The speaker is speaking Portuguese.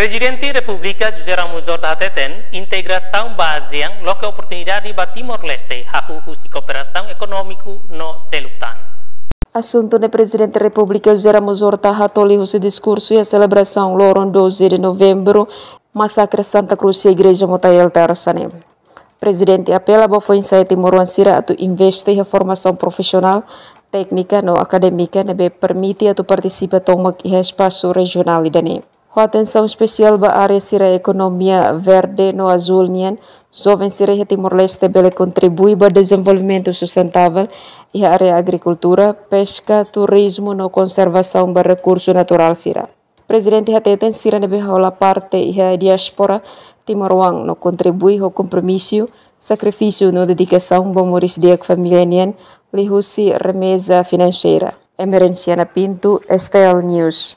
Presidente República José Ramos Horta Teten, integração baseada local oportunidade para Timor-Leste, e cooperação econômica no Selutan. Assunto do Presidente da República José Ramos Horta hatoli o seu discurso e a celebração loron 12 de novembro, massacre Santa Cruz e a Igreja Motayel Tersanem. Presidente apela para o insight Timor-Leste a investir em formação profissional, técnica no acadêmica, que permite a participar em espaço regional e dane. A atenção especial para a área da economia verde no azul nian, jovens de Timor-Leste bele contribui para o desenvolvimento sustentável e a área agricultura, pesca, turismo no conservação de recursos naturais sira. Presidente Hateten sira nebe hola parte e a diaspora Timor-Wang no contribui ao compromisso, sacrifício no dedicação para moris dia família nian, lihusi remesa financeira. Emerenciana Pinto, Estel News.